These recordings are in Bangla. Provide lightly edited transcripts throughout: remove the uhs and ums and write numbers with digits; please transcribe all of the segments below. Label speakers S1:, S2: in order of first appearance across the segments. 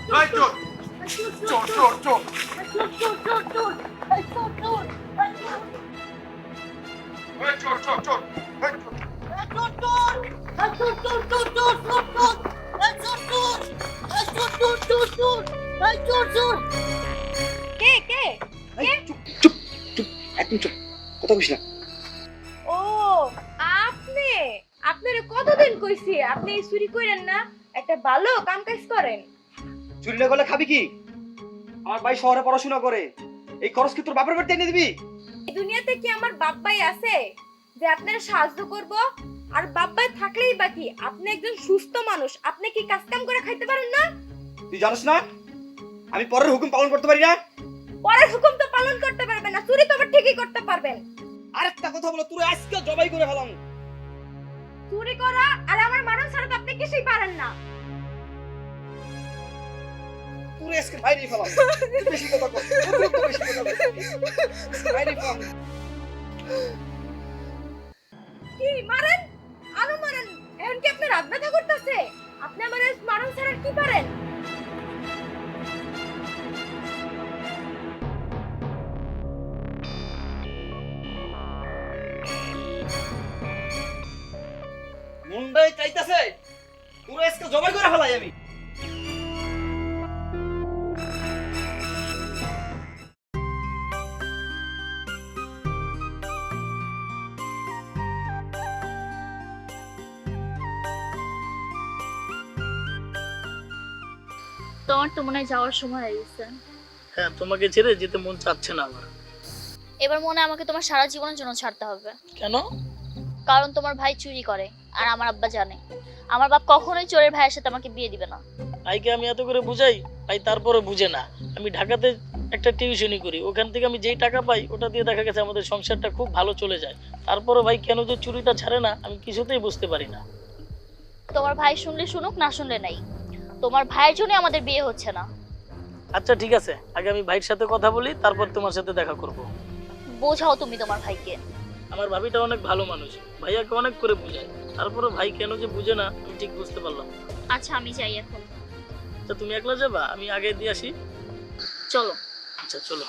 S1: কে কে
S2: চুপ চুপ চুপ, একদম চুপ, কথা বলিস না।
S1: ও আপনি আপনারে কতদিন কইছি আপনি চুরি করেন না, একটা ভালো কাম কাজ করেন।
S2: চুরি না করলে খাবি কি? আমার ভাই শহরে পড়াশোনা করে, এই খরচ কি তোর বাপের বাড়িতে এনে দিবি?
S1: এই দুনিয়াতে কি আমার বাপ্পাই আছে যে আপনার সাহায্য করব? আর বাপ্পাই থাকলেই বাকি, আপনি একজন সুস্থ মানুষ, আপনি কি কাজ কাম করে খাইতে পারেন না?
S2: তুই জানিস না আমি পরের হুকুম পালন করতে পারি না?
S1: পরের হুকুম তো পালন করতে পারবেন না, চুরি তো আবার ঠিকই করতে পারবেন।
S2: আরেকটা কথা বলো, তুই আজকে জবাই করে ফেলাম।
S1: চুরি করা আর আমার মানুষ ছাড়া তো আপনি কিছুই পারেন না।
S2: তুই আজকে বাইরে ফেলাম। বেশি কথা কর, অতিরিক্ত বেশি কথা বল। বাইরে ফেলাম।
S1: কি মারেন? আরো মারেন। এখন কি আপনি রাত ব্যথা করতেছে? আপনি আমার মানুষ ছাড়া কি পারেন?
S2: মুন্ডাই চাইতাছে তুই আজকে জবাই করে ফেলাই আমি।
S3: তোমার তো মনে হয় যাওয়ার সময় হয়ে গেছে।
S4: হ্যাঁ, তোমাকে ছেড়ে যেতে মন চাচ্ছে না আমার।
S3: এবার মনে হয় আমাকে তোমার সারা জীবনের জন্য ছাড়তে হবে।
S4: কেন?
S3: কারণ তোমার ভাই চুরি করে আর আমার আব্বা জানে। আমার বাপ কখনোই চোরের ভাইয়ের সাথে আমাকে বিয়ে দিবে না।
S4: ভাইকে আমি এত করে বুঝাই, ভাই তারপরে বুঝে না। আমি ঢাকাতে একটা টিউশনি করি, ওখান থেকে আমি যেই টাকা পাই ওটা দিয়ে দেখা গেছে আমাদের সংসারটা খুব ভালো চলে যায়। তারপরে ভাই কেন যে চুরিটা ছাড়ে না আমি কিছুতেই বুঝতে পারি না।
S3: তোমার ভাই শুনলে শুনুক, না শুনলে নাই। তোমার ভাইয়ের জন্য আমাদের বিয়ে হচ্ছে না।
S4: আচ্ছা ঠিক আছে, আগে আমি ভাইয়ের সাথে কথা বলি, তারপর তোমার সাথে দেখা করব।
S3: বোঝাও তুমি তোমার ভাইকে।
S4: আমার ভাবিটা অনেক ভালো মানুষ, ভাইয়াকে অনেক করে বুঝায়, তারপরে ভাই কেন যে বুঝে না আমি ঠিক বুঝতে পারলাম না।
S3: আচ্ছা আমি যাই এখন।
S4: তো তুমি একলা যাবা? আমি আগে দিয়ে আসি।
S3: চলো।
S4: আচ্ছা চলো।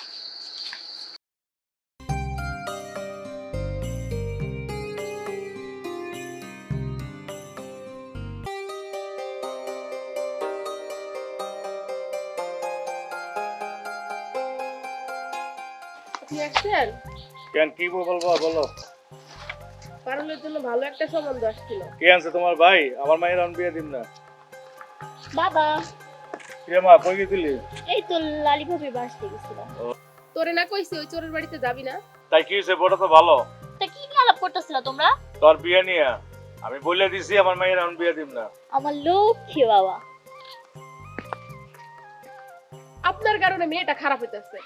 S5: কেন কি বলবো বলো?
S6: পারুলের জন্য ভালো একটা সম্বন্ধ আসছিল।
S5: কে আনছে তোমার ভাই? আমার মায়ের অন বিয়ে দিন না।
S3: বাবা,
S5: কে মা কই গেছিলি?
S3: এই তো লালি ভাবি বাসতে গেছিলাম।
S6: তোরে না কইছি ওই চোরের বাড়িতে যাবি না?
S5: তাই কি হয়েছে? বড় তো ভালো।
S3: তা কি নিয়ে আলাপ করতেছিলা তোমরা?
S5: তোর বিয়ে নিয়ে আমি বলে দিছি আমার মায়ের অন বিয়ে দিন না।
S3: আমার লক্ষ্মী বাবা।
S6: আপনার কারণে মেয়েটা খারাপ হইতেছে।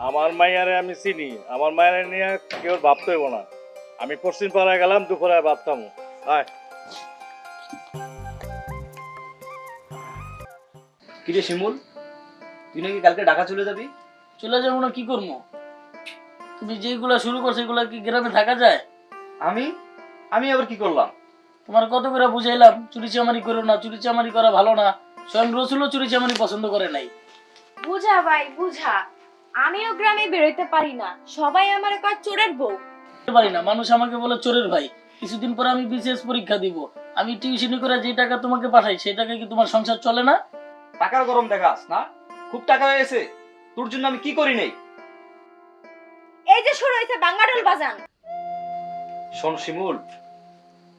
S5: আমার মায়েরে আমি চিনি, আমার মায়ের নিয়ে কেউ ভাবতে হইব না। আমি পশ্চিম পাড়ায় গেলাম, দুপুরে ভাবতাম। আয়
S2: কিরে শিমুল, তুই নাকি কালকে ঢাকা চলে যাবি?
S4: চলে যাবো না, কি করবো? তুমি যেগুলা শুরু করছো এগুলা কি গ্রামে থাকা যায়?
S2: আমি আমি আবার কি করলাম?
S4: তোমার কত করে বুঝাইলাম চুরি চামারি করো না, চুরি চামারি করা ভালো না। স্বয়ং রসুলও চুরি চামারি পছন্দ করে নাই।
S1: বুঝা ভাই বুঝা, আমিও গ্রামে বেরোতে পারি না, সবাই আমার কয় চোরের বউ।
S4: পারি না, মানুষ আমাকে বলে চোরের ভাই। কিছুদিন পরে আমি বিসিএস পরীক্ষা দিব, আমি টিউশনি করে যে টাকা তোমাকে পাঠাই সেই টাকা কি তোমার সংসার চলে না?
S2: টাকার গরম দেখাস না? খুব টাকা হয়ে গেছে, তোর জন্য আমি কি করি নাই?
S1: এই যে শুরু হয়েছে বাঙ্গাডোল বাজান।
S2: শোন শিমুল,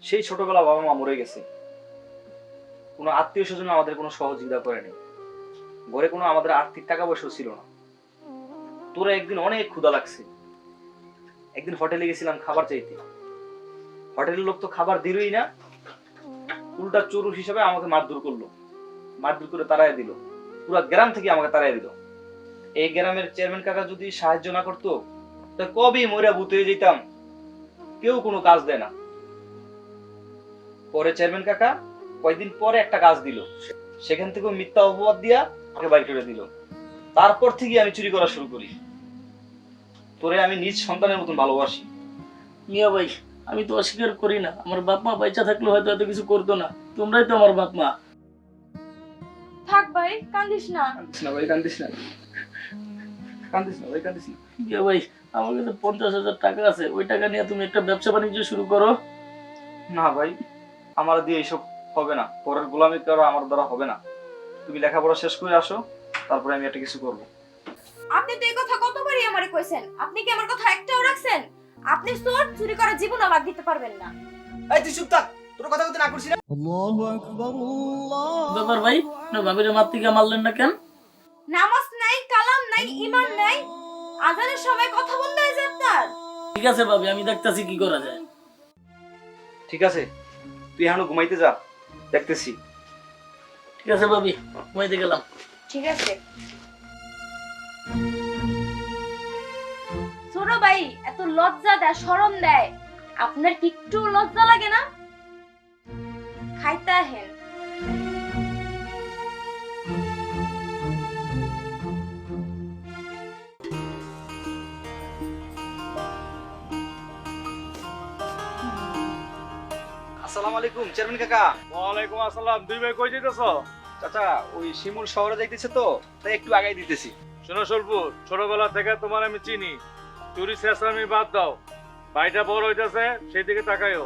S2: সেই ছোটবেলা বাবা মা মরে গেছে, কোনো আত্মীয় স্বজন আমাদের কোনো সহযোগিতা করেনি, ঘরে কোনো আমাদের আর্থিক টাকা পয়সা ছিল না। তোরা একদিন অনেক ক্ষুধা লাগছে, একদিন হোটেলে গেছিলাম খাবার চাইতে। হোটেলের লোক তো খাবার দিলই না, উল্টা চোর হিসাবে আমাকে মারধর করলো, মারধর করে তাড়াই দিল। পুরো গ্রাম থেকে আমাকে তাড়াই দিল। এই গ্রামের চেয়ারম্যান কাকা যদি সাহায্য না করতো তা কবে মরে ভূত হয়ে যেতাম। কেউ কোনো কাজ দেয় না। পরে চেয়ারম্যান কাকা কয়েকদিন পরে একটা কাজ দিল, সেখান থেকে মিথ্যা অপবাদ দিয়া আমাকে বাড়ি করে দিল। তারপর থেকে আমি চুরি করা শুরু করি। তোরে আমি নিজ সন্তানের মতন ভালোবাসি।
S4: মিয়া ভাই, আমি তো অস্বীকার করি না, আমার বাপ মা বাইচা থাকলে হয়তো এত কিছু করতো না। তোমরাই তো আমার বাপ মা।
S1: থাক ভাই, কান্দিস না।
S2: কান্দিস না ভাই, কান্দিস না, কান্দিস না ভাই, কান্দিস না।
S4: ইয়ে ভাই, আমার কাছে 50,000 টাকা আছে, ওই টাকা নিয়ে তুমি একটা ব্যবসা বাণিজ্য শুরু করো।
S2: না ভাই, আমার দিয়ে এইসব হবে না, পরের গোলামি করা আমার দ্বারা হবে না। তুমি লেখাপড়া শেষ করে আসো, তারপরে আমি একটা কিছু করবো।
S1: আপনি তো এই কথা কতবারই আমারে কইছেন, আপনি কি আমার কথা একটাও রাখছেন? আপনি চোর, চুরি করার জীবনও বাদ দিতে পারবেন না।
S7: এই তুই চুপ থাক, তোর কথা বলতে না করছিস না।
S4: ব্যাপার ভাই, না ভাবিরে মারতে গিয়ে মারলেন না কেন?
S1: নামাজ নাই, কালাম নাই, ঈমান নাই, আজানের সময় কথা বলতে হয় যে আপনার।
S4: ঠিক আছে ভাবি, আমি দেখতাছি কি করা যায়।
S2: ঠিক আছে, তুই এখনো ঘুমাইতে যা, দেখতেছি।
S4: ঠিক আছে ভাবি, ঘুমাইতে গেলাম।
S1: ঠিক আছে। ছোট ভাই এত লজ্জা দেয়, শরম দেয়, আপনার কি একটু লজ্জা লাগে না? খাইতে আহেন।
S2: আসসালামু আলাইকুম চেয়ারম্যান কাকা।
S5: ওয়ালাইকুম আসসালাম। দুই ভাই কই যাইতেছ?
S2: চাচা, ওই শিমুল শহরে যাইতেছে তো, তাই একটু আগাই দিতেছি।
S5: শোনো সলপুর, ছোটবেলা থেকে তোমার আমি চিনি, চুরি চেঁচামি বাদ দাও। ভাইটা বড় হইতেছে, সেই দিকে তাকাইও।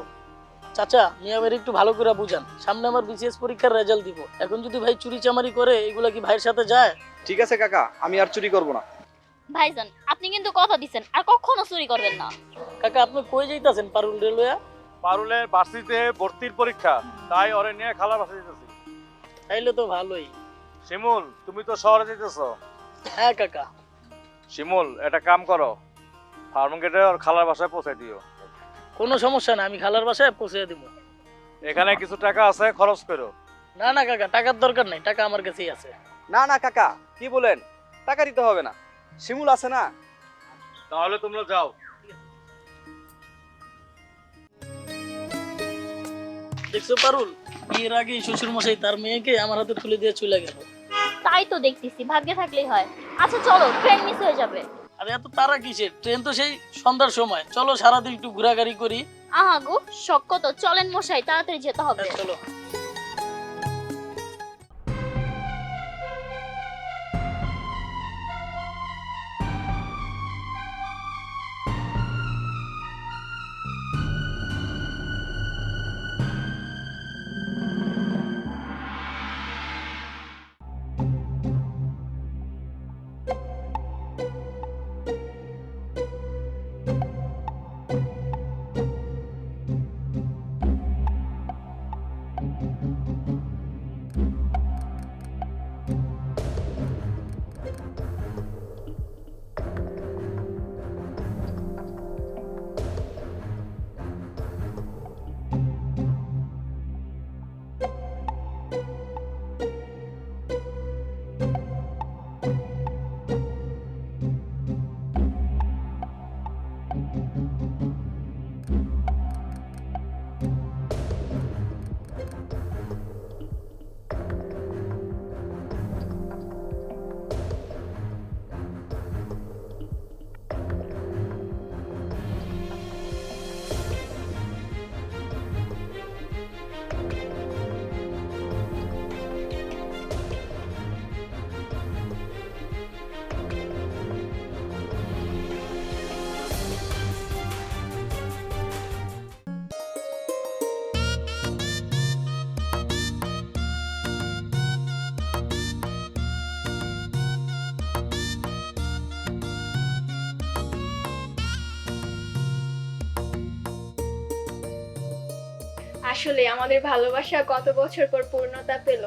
S4: চাচা, মিয়া ভাইয়ের একটু ভালো করে বুঝান, সামনে আমার বিসিএস পরীক্ষার রেজাল্ট দিব। এখন যদি ভাই চুরি চামারি করে, এগুলা কি ভাইয়ের সাথে যায়?
S2: ঠিক আছে কাকা, আমি আর চুরি করব না।
S3: ভাইজান, আপনি কিন্তু কথা দিচ্ছেন আর কখনো চুরি করবেন না।
S4: কাকা, আপনি কই যাইতাছেন পারুল রেলওয়ে?
S5: পারুলের ভার্সিটিতে ভর্তির পরীক্ষা, তাই ওরে নিয়ে খালা বাসা যেতেছি।
S4: তাইলে তো ভালোই।
S5: শিমুল, তুমি তো শহরে যেতেছ।
S4: হ্যাঁ কাকা।
S5: শিমুল, একটা কাম করো, ফার্ম গেটে ওর খালার বাসায় পৌঁছাই দিও।
S4: কোনো সমস্যা না, আমি খালার বাসায় পৌঁছে দিব।
S5: এখানে কিছু টাকা আছে, খরচ করো।
S4: না না কাকা, টাকার দরকার নাই, টাকা আমার কাছেই আছে।
S7: না না কাকা, কি বলেন, টাকা দিতে হবে না, শিমুল আছে না।
S5: তাহলে তোমরা যাও।
S4: দেখছো পারুল, বিয়ের আগে শ্বশুর মশাই তার মেয়েকে আমার হাতে তুলে দিয়ে চলে গেল।
S3: তাই তো দেখতেছি, ভাগ্যে থাকলেই হয়। আচ্ছা চলো, ট্রেন মিস হয়ে যাবে।
S4: আরে এত তারা কিসের? ট্রেন তো সেই সন্ধ্যার সময়। চলো সারাদিন একটু ঘোরাঘুরি করি।
S3: আহা গো, শখ কত, চলেন মশাই, তাড়াতাড়ি যেতে হবে।
S4: হ্যাঁ, চলো।
S8: আসলে আমাদের ভালোবাসা কত বছর পর পূর্ণতা পেল।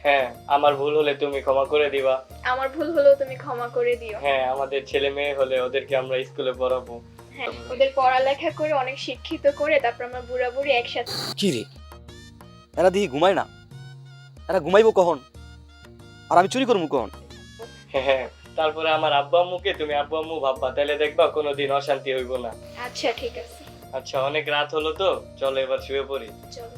S9: হ্যাঁ, আমার ভুল হলে তুমি ক্ষমা করে দিবা।
S8: আমার ভুল হলেও তুমি ক্ষমা করে দিও।
S9: হ্যাঁ, আমাদের ছেলে মেয়ে হলে ওদেরকে আমরা স্কুলে পড়াবো।
S8: হ্যাঁ, ওদের পড়ালেখা করে অনেক শিক্ষিত করে তারপর আমরা বুড়া বুড়ি একসাথে।
S7: কি রে, এরা দিহি ঘুমায় না, এরা ঘুমাইবো কখন, আর আমি চুরি করবো কখন?
S9: হ্যাঁ, তারপরে আমার আব্বু আম্মুকে তুমি আব্বু আম্মু ভাববা, তাহলে দেখবা কোনোদিন অশান্তি হইব না।
S8: আচ্ছা ঠিক আছে,
S9: আচ্ছা, অনেক রাত হলো তো, চলো এবার শুয়ে পড়ি।
S8: চলো।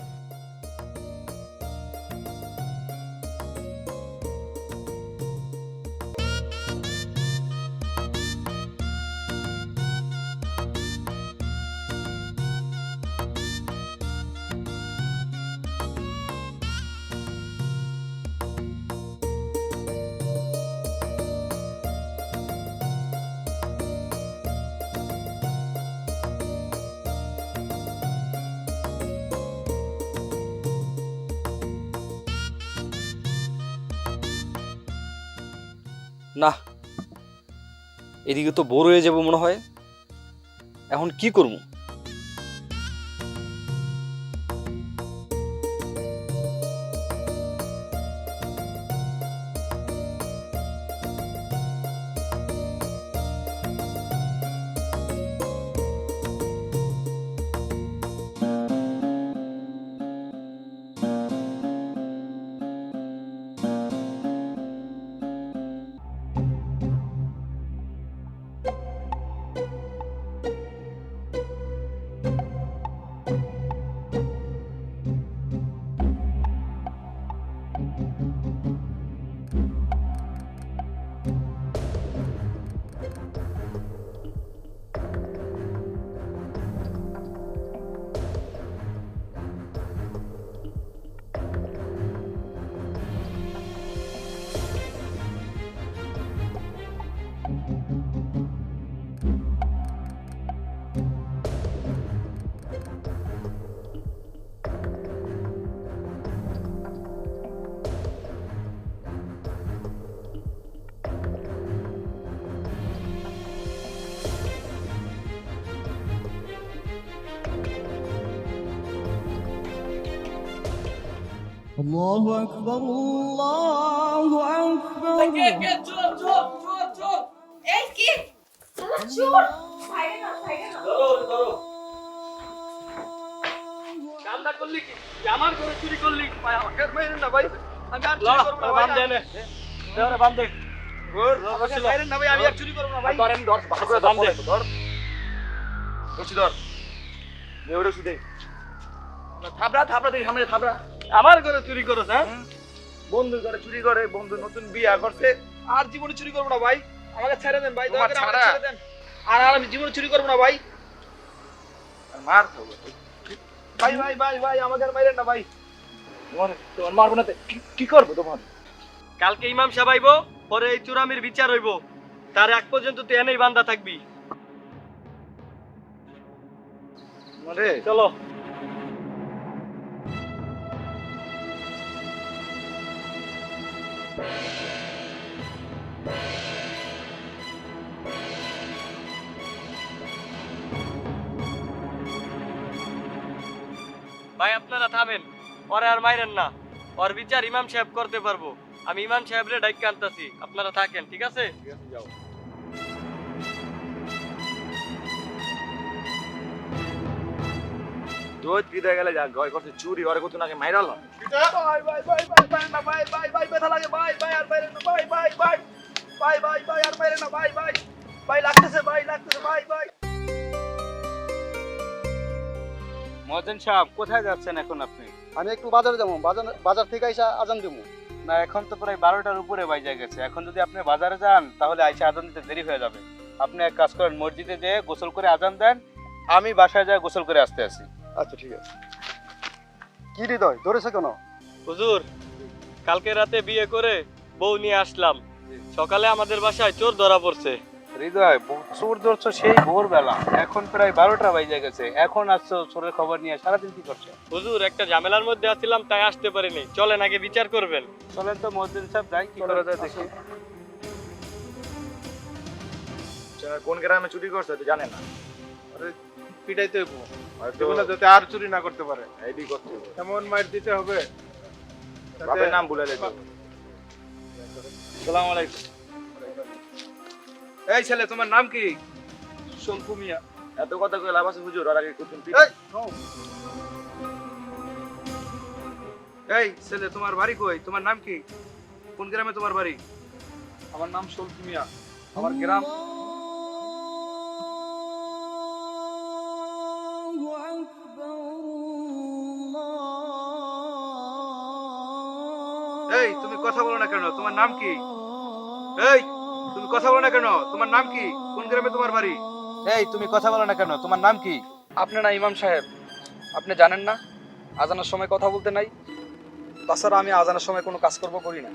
S7: না, এদিকে তো বোর হয়ে যাবো মনে হয়। এখন কি করব?
S10: الله أكبر الله أكبر
S1: এই কি শালা চোর বাইরে না
S9: কামটা করলি কি? আমার ঘরে চুরি করলি? ভাই আমাকে মাইরেন না ভাই, আমি আর চুরি করব না ভাই। বাম দেন দেরে বাম দে। আমাকে মাইরেন না ভাই, আমি আর চুরি করব না ভাই। ধরেন ধর, ভালো করে বাম দে। ধর রশি ধর, নেও রশি দে। থাবড়া দে, সামনে থাবড়া। আমার ঘরে চুরি করছ? হ্যাঁ, বন্ধুর ঘরে চুরি করে, বন্ধু নতুন বিয়া করছে। আর জীবনে চুরি করব না ভাই, আমাকে ছেড়ে দেন ভাই, দয়া করে আমাকে ছেড়ে দেন। আর আমি জীবনে চুরি করব না ভাই। মার খাবো ভাই ভাই ভাই ভাই, আমাকে আর মাইরেন না ভাই। তোমার মারবো না, কি করবো তোমার? কালকে ইমাম সাহেব আইবো, পরে এই চুরামির বিচার হইব। তার এক পর্যন্ত তুই এনেই বান্দা থাকবি। চলো। ভাই আপনারা থামেন, পরে আর মাইরেন না। ওর বিচার ইমাম সাহেব করতে পারবো। আমি ইমাম সাহেবরে ডাইকে আনতাছি, আপনারা থাকেন, ঠিক আছে? যাও।
S2: দোদ বিদা গেলে যা গয় করতে চুরি ওরে কত নাকি মাইরাল।
S9: ভাই ভাই ভাই ভাই ভাই না ভাই ভাই ভাই ব্যথা লাগে ভাই ভাই আর মাইরেন না ভাই ভাই ভাই ভাই ভাই ভাই আর মাইরেন না ভাই ভাই ভাই লাগতেছে ভাই ভাই ভাই।
S2: মহাজন সাহেব কোথায় যাচ্ছেন এখন আপনি?
S11: আমি একটু বাজারে যাবো, বাজার থেকে আইসা আজান দেবো।
S2: না এখন তো প্রায় 12টার উপরে বাজে গেছে, এখন যদি আপনি বাজারে যান তাহলে আইসা আজান দিতে দেরি হয়ে যাবে। আপনি এক কাজ করেন, মসজিদে যেয়ে গোসল করে আজান দেন, আমি বাসায় যাই গোসল করে আসতে আসি।
S11: আচ্ছা ঠিক আছে। কি হৃদয় ধরেছে কেন?
S9: হুজুর, কালকে রাতে বিয়ে করে বউ নিয়ে আসলাম, সকালে আমাদের বাসায় চোর ধরা পড়ছে।
S2: হৃদয়, চোর ধরছো সেই ভোরবেলা, এখন প্রায় 12টা বাজে গেছে, এখন আসছো চোরের খবর নিয়ে? সারাদিন কি করছো?
S9: হুজুর, একটা ঝামেলার মধ্যে আছিলাম তাই আসতে পারিনি। চলেন আগে বিচার করবেন।
S2: চলেন তো মসজিদ সাহেব, যাই কি করা যায় দেখি। কোন গ্রামে চুরি করছে তুই জানেন না?
S5: পিটাইতে হইব, এগুলো যাতে আর চুরি না করতে পারে।
S2: এইদি করতে হবে,
S5: এমন মার দিতে হবে।
S2: বাপের নাম ভুলে যাবে। আসসালামু আলাইকুম।
S9: এই ছেলে, তোমার নাম কি?
S2: শঙ্কু মিয়া। এত কথা কই লাভ আছে হুজুর? আর আগে কুতুম পিট।
S9: এই ছেলে, তোমার বাড়ি কই? তোমার নাম কি? কোন গ্রামে তোমার বাড়ি?
S2: আমার নাম শঙ্কু মিয়া, আমার গ্রাম।
S9: এই তুমি কথা বলো না কেন? তোমার নাম কি? এই তুমি কথা বলো না কেন? তোমার নাম কি? কোন গ্রামে তোমার বাড়ি?
S2: এই তুমি কথা বলো না কেন? তোমার নাম কি?
S7: আপনি না ইমাম সাহেব, আপনি জানেন না আজানের সময় কথা বলতে নাই? তাছাড়া আমি আজানের সময় কোনো কাজকর্ম করি না।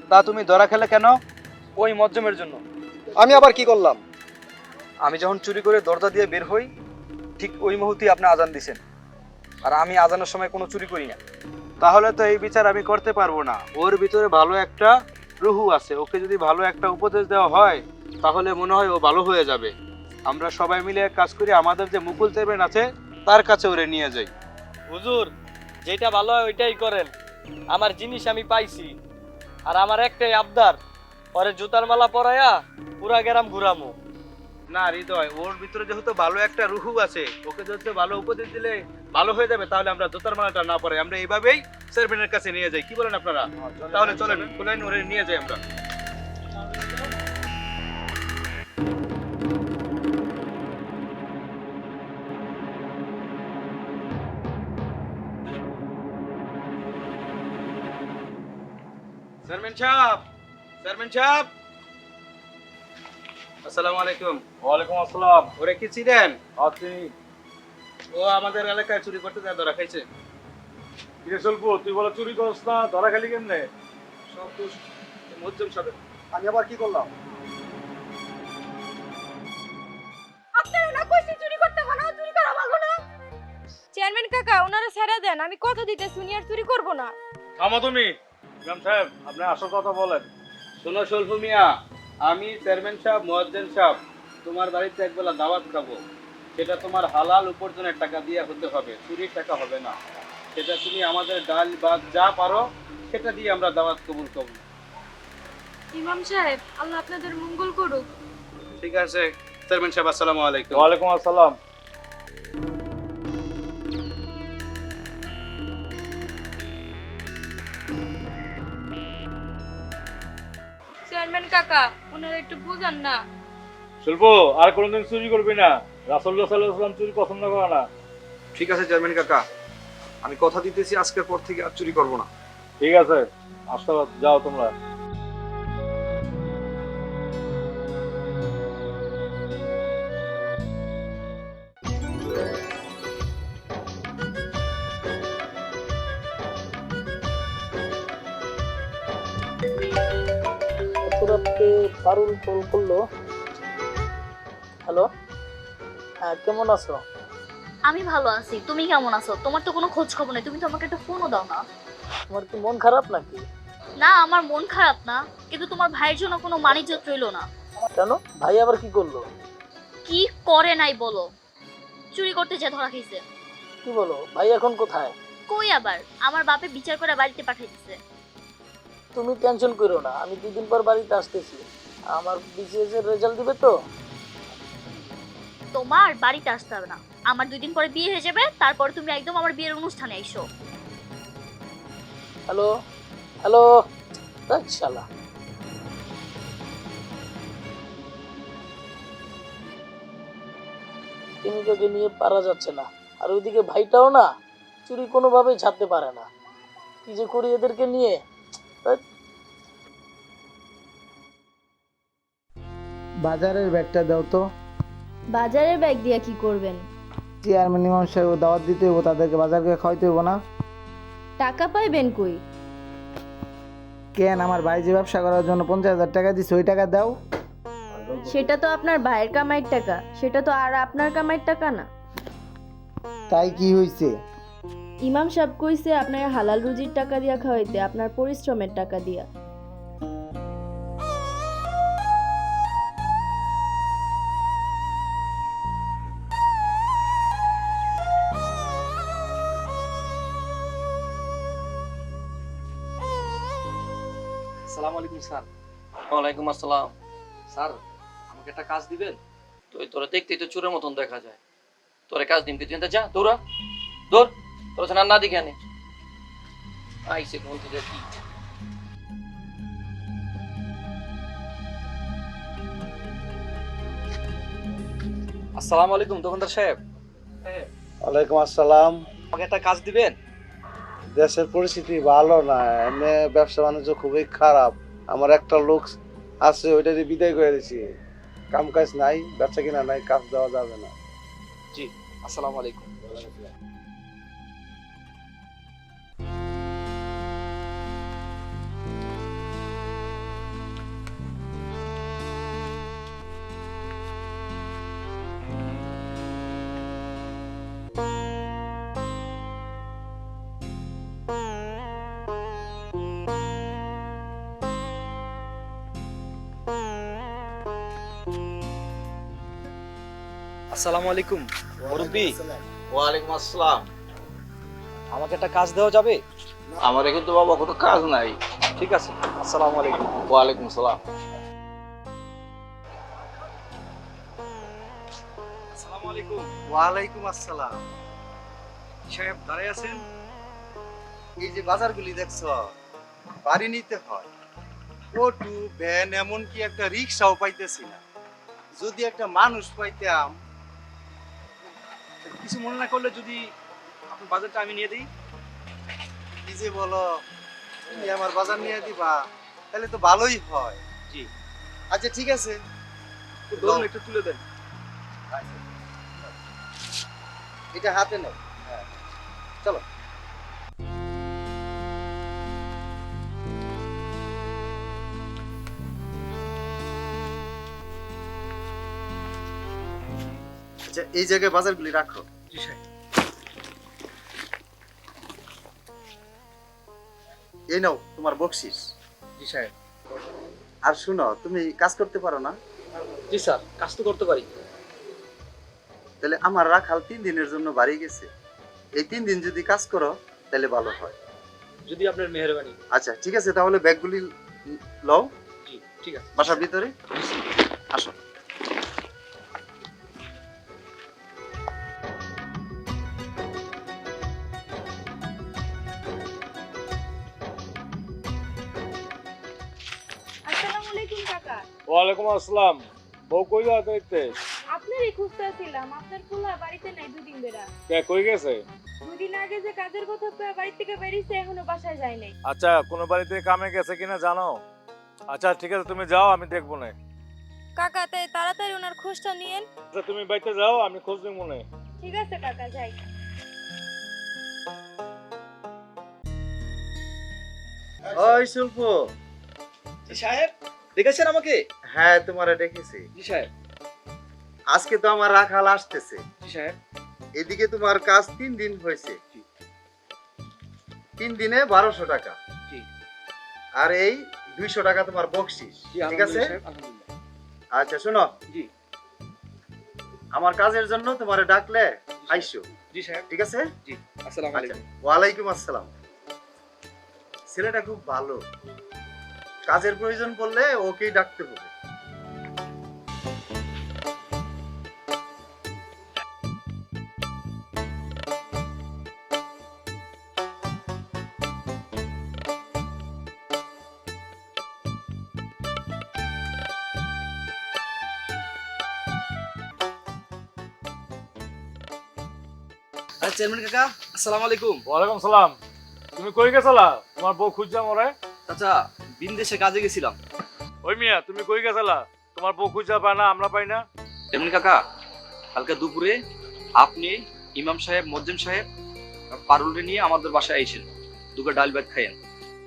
S2: তা তুমি ধরা খেলে কেন?
S7: ওই মজ্জমের জন্য।
S11: আমি আবার কি করলাম?
S7: আমি যখন চুরি করে দরজা দিয়ে বের হই, ঠিক ওই মুহূর্তেই আপনি আজান দিছেন, আর আমি আজানের সময় কোনো চুরি করি না।
S2: তাহলে তো এই বিচার আমি করতে পারবো না। ওর ভিতরে ভালো একটা
S7: রুহু আছে, ওকে যদি ভালো একটা উপদেশ দেওয়া হয় তাহলে মনে হয় ও ভালো হয়ে যাবে। আমরা সবাই মিলে এক কাজ করি, আমাদের যে মুকুল চেয়ারম্যান আছে তার কাছে ওরে নিয়ে যাই।
S9: হুজুর, যেটা ভালো হয় ওইটাই করেন। আমার জিনিস আমি পাইছি, আর আমার একটাই আবদার, পরে জুতার মালা পরায়া পুরা গ্রাম ঘুরামু।
S7: না হৃদয়, ওর ভিতরে যেহেতু ভালো একটা রুহু আছে, ওকে যদি ভালো উপদেশ দিলে ভালো হয়ে যাবে, তাহলে আমরা জুতার মালাটা না পরে আমরা এইভাবেই চেয়ারম্যানের কাছে নিয়ে যাই। কি বলেন আপনারা? তাহলে চলেন, খুলেন, ওরে নিয়ে যাই আমরা। চেয়ারম্যান সাহেব, চেয়ারম্যান সাহেব, আসসালামু আলাইকুম।
S5: ওয়ালাইকুম আসসালাম।
S7: ওরে কি ছিলেন?
S5: আপনি
S7: ও আমাদের এলাকায় চুরি করতে যা ধরা খাইছে।
S5: কিরে চলবো, তুই বলে চুরি করস না, ধরা খালি কেমনে?
S7: সব দোষ মুজ্জম সাহেব।
S11: আমি আবার কি করলাম?
S1: আপনারা না কইছি চুরি করতে ভালো, চুরি করা ভালো না। চেয়ারম্যান কাকা, ওনারা ছেড়ে দেন, আমি কথা দিতেছি উনি আর চুরি করব না।
S5: থামো তুমি। ইমাম সাহেব, আপনি আসল কথা বলেন।
S7: শোনো সলফু মিয়া, আমি চেয়ারম্যান সাহেব, মুয়াজ্জিন সাহেব, তোমার বাড়িতে একবেলা দাওয়াত খাবো। সেটা তোমার হালাল উপার্জনের টাকা দিয়ে হতে হবে, চুরির টাকা হবে না। সেটা তুমি আমাদের ডাল ভাত যা পারো সেটা দিয়ে আমরা দাওয়াত কবুল করব।
S1: ইমাম সাহেব, আল্লাহ আপনাদের মঙ্গল করুক।
S7: ঠিক আছে চেয়ারম্যান সাহেব, আসসালামু আলাইকুম।
S5: ওয়ালাইকুম আসসালাম।
S1: চেয়ারম্যান কাকা, ওনারা একটু বুঝান না।
S5: চলবো, আর কোনোদিন চুরি করবি না। রাসূলুল্লাহ সাল্লাল্লাহু আলাইহি ওয়াসাল্লাম চুরি পছন্দ করে না।
S7: ঠিক আছে চেয়ারম্যান কাকা, আমি কথা দিতেছি আজকের পর থেকে আর চুরি করব না।
S5: ঠিক আছে, আসতে যাও তোমরা।
S4: রাতে পারুল কল করলো। হ্যালো, হ্যাঁ কেমন আছো?
S3: আমি ভালো আছি, তুমি কেমন আছো? তোমার তো কোনো খোঁজ খবর নেই, তুমি তো আমাকে একটা ফোনও দাও না।
S4: তোমার কি মন খারাপ নাকি?
S3: না, আমার মন খারাপ না, কিন্তু তোমার ভাইয়ের জন্য কোনো মানিজ্যত রইলো না।
S4: কেন, ভাই আবার কি করলো?
S3: কি করে নাই বলো? চুরি করতে যা ধরা খেয়েছে।
S4: কি বলো, ভাই এখন কোথায়?
S3: কই আবার, আমার বাপে বিচার করে বাড়িতে পাঠিয়ে দিছে।
S4: তুমি টেনশন করো না, আমি 2 দিন পর বাড়িতে আসতেছি। আমার বিসিএস এর রেজাল্ট দিবে তো।
S3: তোমার বাড়িতে আসতে হবে না, আমার 2 দিন পরে বিয়ে হয়ে যাবে, তারপর তুমি একদম আমার বিয়ের অনুষ্ঠানে আইসো।
S4: হ্যালো হ্যালো, শালা প্রেমিকাকে নিয়ে পারা যাচ্ছে না, আর ওইদিকে ভাইটাও না চুরি কোনোভাবেই ছাড়তে পারে না। কি যে করি এদেরকে নিয়ে।
S12: বাজারের ব্যাগটা দাও তো।
S13: বাজারের ব্যাগ দিয়া কি করবেন?
S12: চেয়ারম্যান ইমাম সাহেব দাওয়াত দিতে হইব, তাদেরকে বাজারকে খাওয়াইতে হইব না?
S13: টাকা পাইবেন কই?
S12: কেন, আমার ভাই যে ব্যবসা করার জন্য 50,000 টাকা দিছে, ওই টাকা দাও।
S13: সেটা তো আপনার ভাইয়ের কামাইয়ের টাকা, সেটা তো আর আপনার কামাইয়ের টাকা না।
S12: তাই কি হইছে?
S13: ইমাম সাহেব কইছে আপনার হালাল রুজির টাকা দিয়া খাওয়াইতে, আপনার পরিশ্রমের টাকা দিয়া।
S2: আসসালামু আলাইকুম স্যার।
S9: ওয়ালাইকুম আসসালাম।
S2: স্যার, আমাকে একটা কাজ দিবেন?
S9: তুই তোরা দেখতেই তো চোরের মতন দেখা যায়, তোরে কাজ দিম, তুই যা দৌড়া দৌড়, তোর না দিকে আনে আইসে কোন থেকে কি।
S2: আসসালামু আলাইকুম দোকানদার সাহেব।
S11: ওয়ালাইকুম আসসালাম।
S2: আমাকে একটা কাজ দিবেন?
S11: দেশের পরিস্থিতি ভালো না, এমনি ব্যবসা বাণিজ্য খুবই খারাপ। আমার একটা লোক আছে, ওইটা দিয়ে বিদায় করে দিছি। কাম কাজ নাই, ব্যবসা কিনা নাই, কাজ দেওয়া যাবে না।
S2: জি, আসসালামু আলাইকুম। আসসালামু আলাইকুম মুরব্বি।
S7: ওয়ালাইকুম আসসালাম।
S2: আমাকে একটা কাজ দেওয়া যাবে?
S7: আমার কিন্তু বাবা কোনো কাজ নাই।
S2: ঠিক আছে, আসসালামু আলাইকুম।
S7: ওয়ালাইকুম সালাম।
S2: আসসালামু আলাইকুম।
S11: ওয়ালাইকুম আসসালাম।
S2: সাহেব দাঁড়ায় আছেন?
S11: এই যে বাজারগুলি দেখছো, বাড়ি নিতে হয়, অটো ভ্যান এমনকি একটা রিক্সাও পাইতেছি না। যদি একটা মানুষ পাইতাম।
S2: কিছু মনে না করলে যদি আপনার বাজারটা আমি নিয়ে দিই।
S11: কি যে বলো, তুমি আমার বাজার নিয়ে দিবা, তাহলে তো ভালোই হয়।
S2: জি
S11: আচ্ছা ঠিক আছে,
S2: ধরুন একটু তুলে দেন।
S11: এটা হাতে নাও। হ্যাঁ চলো। আচ্ছা এই জায়গায় বাজারগুলি রাখো।
S2: জি সাহেব।
S11: এই নাও তোমার বকশিস।
S2: জি সাহেব।
S11: আর শুনো, তুমি কাজ করতে পারো না?
S2: জি স্যার, কাজ তো করতে পারি।
S11: তাহলে আমার রাখাল 3 দিনের জন্য বাড়ি গেছে, এই 3 দিন যদি কাজ করো তাহলে ভালো হয়।
S2: যদি আপনার মেহেরবানি।
S11: আচ্ছা ঠিক আছে, তাহলে ব্যাগগুলি লও।
S2: জি ঠিক আছে।
S11: বাসার ভিতরে আসো।
S1: আসসালামু আলাইকুম কাকা।
S5: ওয়ালাইকুম আসসালাম। বউ কই যাও দেখতে?
S1: আপনারই খুঁজতেছিলাম, আপনার পোলা বাড়িতে নাই দুদিন ধরে।
S5: কে কই গেছে?
S1: দুদিন আগে যে কাজের কথা কয়ে বাড়ি থেকে বেরিয়েছে, এখনো বাসায় যায় নাই।
S5: আচ্ছা কোনো বাড়িতে কামে গেছে কিনা জানো? আচ্ছা ঠিক আছে, তুমি যাও, আমি দেখবো না।
S1: কাকা তাই তাড়াতাড়ি ওনার খোঁজটা নিয়েন।
S5: আচ্ছা তুমি বাড়িতে যাও, আমি খোঁজ নেবো না।
S1: ঠিক আছে কাকা, যাই।
S11: ওই শিল্প।
S2: জি সাহেব, দেখেছেন আমাকে?
S11: হ্যাঁ তোমারে দেখেছি।
S2: জি সাহেব।
S11: আজকে তো আমার রাখাল আসতেছে।
S2: জি সাহেব।
S11: এদিকে তোমার কাজ 3 দিন হয়েছে। 3 দিনে 1200 টাকা।
S2: জি।
S11: আর এই 200 টাকা তোমার বকশিস। ঠিক আছে?
S2: আলহামদুলিল্লাহ।
S11: আচ্ছা শোনো,
S2: জি।
S11: আমার কাজের জন্য তোমারে ডাকলে আইসো।
S2: জি সাহেব।
S11: ঠিক আছে?
S2: জি। আসসালামু
S11: আচ্ছা,
S2: আলাইকুম।
S11: ওয়ালাইকুম আসসালাম। ছেলেটা খুব ভালো, কাজের প্রয়োজন পড়লে ওকেই ডাকতে হবে।
S2: আরে চেয়ারম্যান কাকা, আসসালামু আলাইকুম।
S5: ওয়ালাইকুম সালাম। তুমি কই গেছলা? তোমার বউ খুঁজছে মরে।
S2: চাচা, বিন্দেশে কাজে গেছিলাম।
S5: ওই মিয়া তুমি কই গেছলা? তোমার বউ খুঁজে পায় না, আমরা পাই না।
S2: চেয়ারম্যান কাকা, কালকে দুপুরে আপনি ইমাম সাহেব, মজ্জেম সাহেব পারুলরে নিয়ে আমাদের বাসায় আইছেন, দুটো ডাল ভাত খাইয়েন।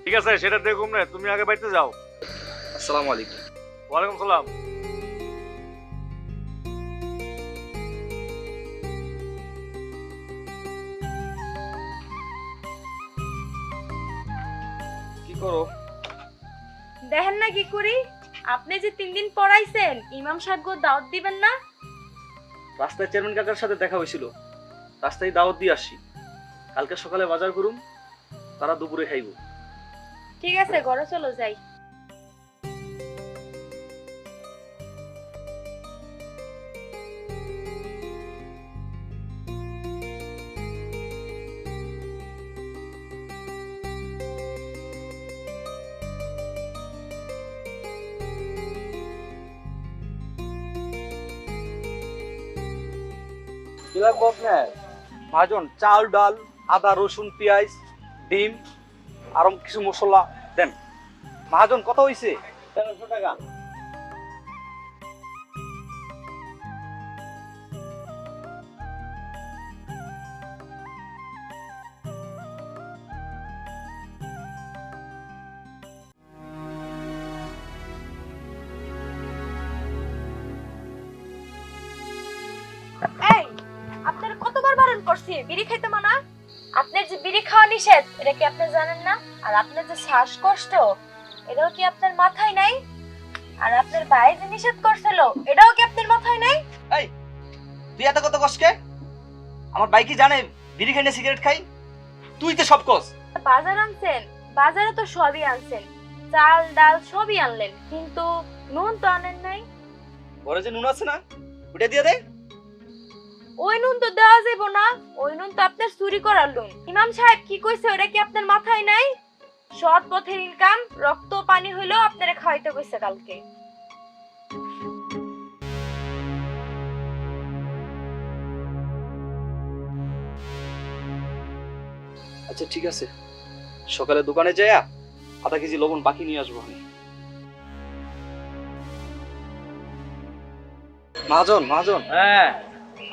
S5: ঠিক আছে সেটা দেখুম না, তুমি আগে বাড়িতে যাও।
S2: আসসালামু আলাইকুম।
S5: ওয়ালাইকুম সালাম।
S2: কি করো?
S1: দেখেন না কি করি। আপনি যে 3 দিন পড়াইছেন, ইমাম সাহেবকে দাওয়াত দিবেন না?
S2: রাস্তায় চেয়ারম্যান কাকার সাথে দেখা হয়েছিল, রাস্তায় দাওয়াত দিয়ে আসি। কালকে সকালে বাজার করুম, তারা দুপুরে খাইব।
S1: ঠিক আছে, ঘরে চলো যাই।
S2: কি লাগবে আপনার? মহাজন, চাল, ডাল, আদা, রসুন, পেঁয়াজ, ডিম আর কিছু মশলা দেন। মহাজন কত হয়েছে? 1300 টাকা।
S1: এই, আপনার কতবার বারণ করছি বিড়ি খাইতে মানা? আপনার যে বিড়ি খাওয়া নিষেধ, এটা কি আপনি জানেন না? আর আপনার যে শ্বাসকষ্ট, এটাও কি আপনার মাথায় নাই? আর আপনার ভাই যে নিষেধ করছিল, এটাও কি আপনার মাথায় নাই?
S2: এই, তুই এত কত কষ্টকে? আমার ভাই কি জানে বিড়ি খাই না সিগারেট খাই? তুই তো সব কস।
S1: বাজার আনছেন, বাজারে তো সবই আনছেন, চাল ডাল সবই আনলেন, কিন্তু নুন তো আনেন নাই।
S2: ঘরে যে নুন আছে না, ওটা দিয়ে দে।
S1: ওই নুন তো দেওয়া যাবে না, ওই নুন তো আপনার চুরি করার নুন। ইমাম সাহেব কি কইছে ওটা কি আপনার মাথায় নাই? সৎ পথের ইনকাম রক্ত পানি হইলেও আপনারা খাওয়াইতে কইছে কালকে।
S2: আচ্ছা ঠিক আছে, সকালে দোকানে যাইয়া আধা কেজি লবণ বাকি নিয়ে আসবো আমি। মহাজন মহাজন,
S9: হ্যাঁ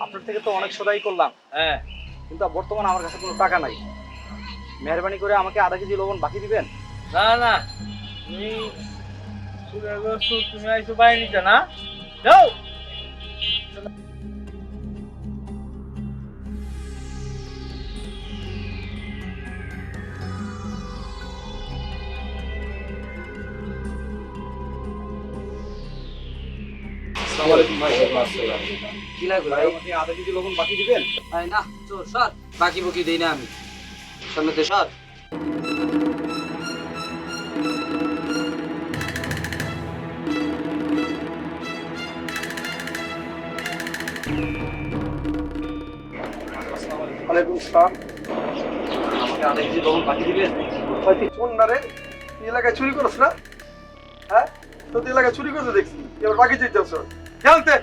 S2: আপনার থেকে তো অনেক সদাই করলাম,
S9: হ্যাঁ,
S2: কিন্তু বর্তমানে আমার কাছে কোনো টাকা নাই। মেহরবানি করে আমাকে আধা কেজি লবণ বাকি দিবেন।
S9: না না, তুমি চুরি করছো, তুমি আইছো বাইরে নিতে না, যাও।
S2: কি লাগবে ভাই? আমাকে আধা কেজি লবণ বাকি দিবেন।
S14: না চল সর, বাকি বুকি দেই না আমি, সামনে তো সর।
S11: ওয়ালাইকুম আসসালাম।
S2: আমাকে আধা কেজি লবণ বাকি দিবেন।
S11: ভাই তুই কোন না রে? তুই এলাকায় চুরি করছ না? হ্যাঁ, তো তুই এলাকায় চুরি করতে দেখছি, এবার বাকি চাইতে আসছ। খেলতে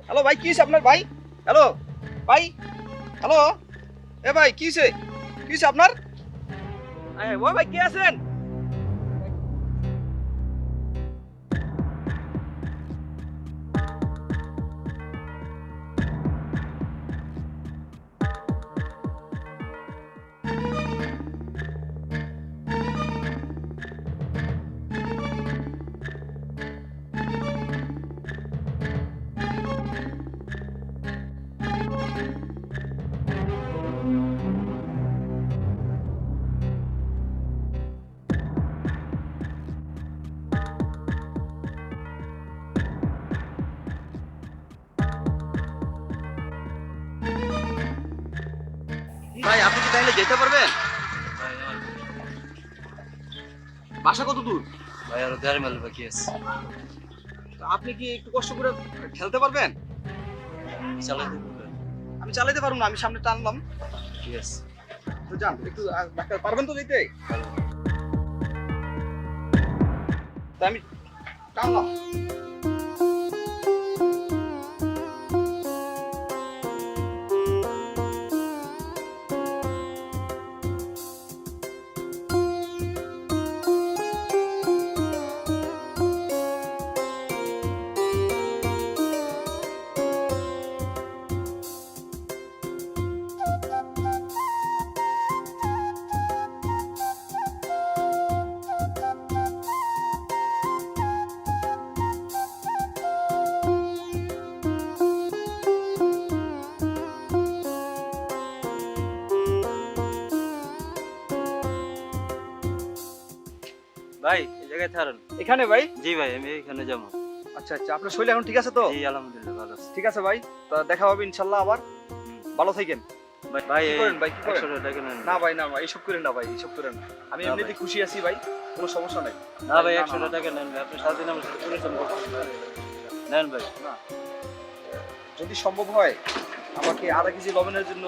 S2: হ্যালো ভাই, কি হইছে আপনার ভাই? হ্যালো ভাই, হ্যালো এ ভাই, কি হইছে? কি হইছে আপনার? ও ভাই কে আছেন? ভাই আপনি কি তাহলে যেতে পারবেন? বাসা কত দূর?
S14: ভাই আরো 1.5 মাইল বাকি আছে।
S2: আপনি কি একটু কষ্ট করে ঠেলতে পারবেন?
S14: চালাতে পারবেন?
S2: আমি চালাতে পারবো না, আমি সামনে টানলাম।
S14: ঠিক আছে,
S2: তো যান একটু, ডাক্তার পারবেন তো যেতে? তা আমি টানলাম।
S14: ভাই এই জায়গায় থারেন।
S2: এখানে ভাই?
S14: জি ভাই, আমি এখানে যাবো।
S2: আচ্ছা আচ্ছা, আপনার শরীর এখন ঠিক আছে তো?
S14: জি আলহামদুলিল্লাহ ভালো আছে।
S2: ঠিক আছে ভাই, তা দেখা হবে ইনশাল্লাহ আবার। ভালো থাকেন
S14: ভাই। ভাই
S2: কি করেন ভাই? কি করেন?
S14: 100 টাকা নেন।
S2: না ভাই, না ভাই, এইসব করেন না ভাই, এইসব করেন না। আমি
S14: না
S2: এমনিতেই
S14: ভাই।
S2: খুশি আছি ভাই, কোনো সমস্যা নাই।
S14: না ভাই 100 টাকা নেন ভাই, আপনি সারাদিন আমার সাথে পরিশ্রম করছেন। নেন ভাই।
S2: না, যদি সম্ভব হয় আমাকে আধা কেজি লবণের জন্য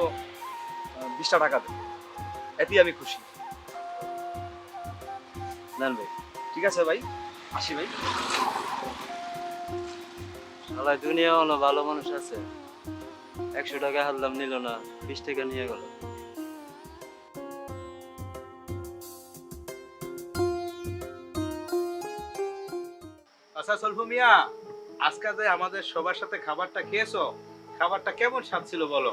S2: 20টা টাকা দেন, এতেই আমি খুশি।
S14: নেন ভাই।
S2: ঠিক আছে ভাই, আসি ভাই।
S14: শালা দুনিয়া অনেক ভালো মানুষ আছে, 100 টাকা হারলাম নিল না, 20 টাকা নিয়ে গেল।
S7: আচ্ছা সলফু মিয়া, আজকে যে আমাদের সবার সাথে খাবারটা খেয়েছো, খাবারটা কেমন স্বাদ ছিল বলো?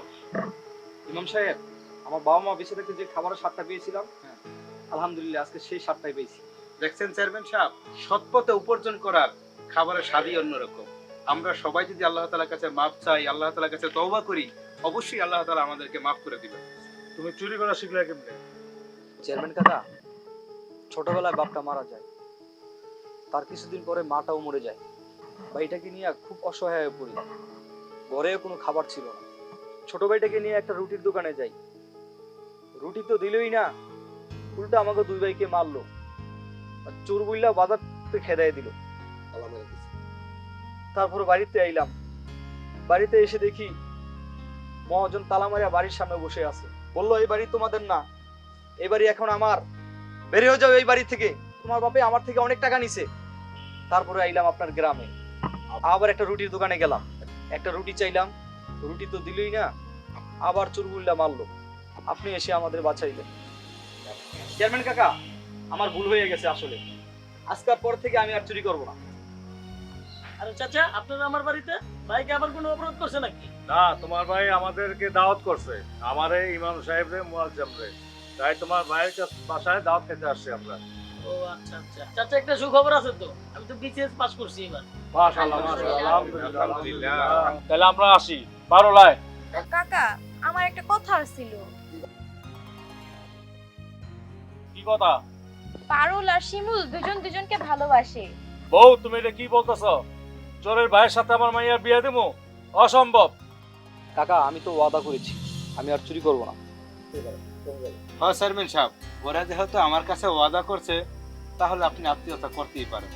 S2: ইমাম সাহেব, আমার বাবা মা বেঁচে থাকতে যে খাবারের স্বাদটা পেয়েছিলাম, আলহামদুলিল্লাহ আজকে সেই স্বাদটাই পেয়েছি।
S7: দেখছেন চেয়ারম্যান সাহেব, সৎপথে উপার্জন করার খাবারের স্বাদই অন্যরকম। আমরা সবাই যদি আল্লাহ তাআলার কাছে মাপ চাই, আল্লাহ তাআলার কাছে তওবা করি, অবশ্যই আল্লাহ তাআলা আমাদেরকে মাফ করে দিবেন।
S5: তুমি চুরি করা শিখলে কেমনে?
S2: চেয়ারম্যান কাকা, ছোটবেলায় বাপটা মারা যায়, তার কিছুদিন পরে মাটাও মরে যায়। ভাইটাকে নিয়ে খুব অসহায় হয়ে পড়ি, ঘরেও কোনো খাবার ছিল না। ছোট ভাইটাকে নিয়ে একটা রুটির দোকানে যাই, রুটি তো দিলই না, উল্টা আমাকে দুই ভাইকে মারলো, আর চোর বইলা বাজার খেদাই দিল। তারপর বাড়িতে আইলাম, বাড়িতে এসে দেখি মহাজন তালা মারিয়া বাড়ির সামনে বসে আছে। বললো এই বাড়ি তোমাদের না, এই বাড়ি এখন আমার, বের হয়ে যাও এই বাড়ি থেকে, তোমার বাপে আমার থেকে অনেক টাকা নিছে। তারপরে আইলাম আপনার গ্রামে, আবার একটা রুটির দোকানে গেলাম, একটা রুটি চাইলাম, রুটি তো দিলই না, আবার চুরবুল্লা মারলো। আপনি এসে আমাদের বাঁচাইলেন। চেয়ারম্যান কাকা, আমার ভুল হয়ে গেছে আসলে, আজকের পর থেকে আমি আর চুরি করব না।
S4: আরে চাচা, আপনারা আমার বাড়িতে ভাইকে আবার কোনো অপরাধ করছে নাকি?
S5: না, তোমার ভাই আমাদেরকে দাওয়াত করছে, আমারে ইমাম সাহেব রে মুয়াজ্জম রে, তাই তোমার ভাইয়ের বাসায় দাওয়াত খেতে আসছি আমরা।
S4: ও আচ্ছা আচ্ছা। চাচা একটা সুখবর আছে তো, আমি তো বিসিএস পাস করছি এবার।
S5: মাশাআল্লাহ, মাশাআল্লাহ, আলহামদুলিল্লাহ। তাহলে আমরা আসি, পারোলাই।
S1: কাকা, আমার একটা কথা ছিল।
S5: কি কথা?
S1: পারুল আর শিমুল দুজন দুজনকে ভালোবাসে।
S5: বউ, তুমি এটা কি বলতেছো? চোরের ভাইয়ের সাথে আমার মাইয়ার বিয়ে দেবো? অসম্ভব।
S2: কাকা, আমি তো ওয়াদা করেছি আমি আর চুরি করব না।
S7: হ্যাঁ চেয়ারম্যান সাহেব, ওরা যেহেতু আমার কাছে ওয়াদা করছে, তাহলে আপনি আত্মীয়তা করতেই পারেন।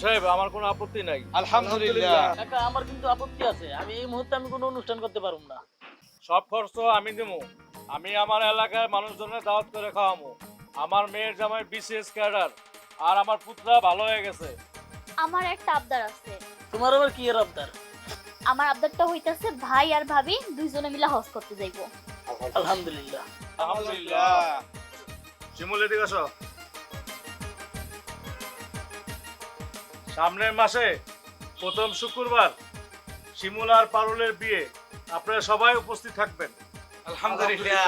S5: সাহেব, আমার কোনো আপত্তি নাই।
S7: আলহামদুলিল্লাহ।
S4: কাকা, আমার কিন্তু আপত্তি আছে, আমি এই মুহূর্তে আমি কোনো অনুষ্ঠান করতে পারবো না।
S5: সব খরচ আমি দেবো, আমি আমার এলাকার মানুষজনের দাওয়াত করে খাওয়াবো। আমার মেয়ের জামাই বিসিএস ক্যাডার, আর আমার পুত্রা ভালো হয়ে গেছে।
S3: আমার একটা আবদার আছে।
S4: তোমার আবার কি এর আবদার?
S3: আমার আবদারটা হইতাছে ভাই আর ভাবি দুইজনে মিলে হজ করতে যাইবো।
S4: আলহামদুলিল্লাহ।
S7: আলহামদুলিল্লাহ।
S5: শিমুল, এদিকে আসো। সামনের মাসে প্রথম শুক্রবার শিমুল আর পারুলের বিয়ে, আপনারা সবাই উপস্থিত থাকবেন।
S7: আলহামদুলিল্লাহ।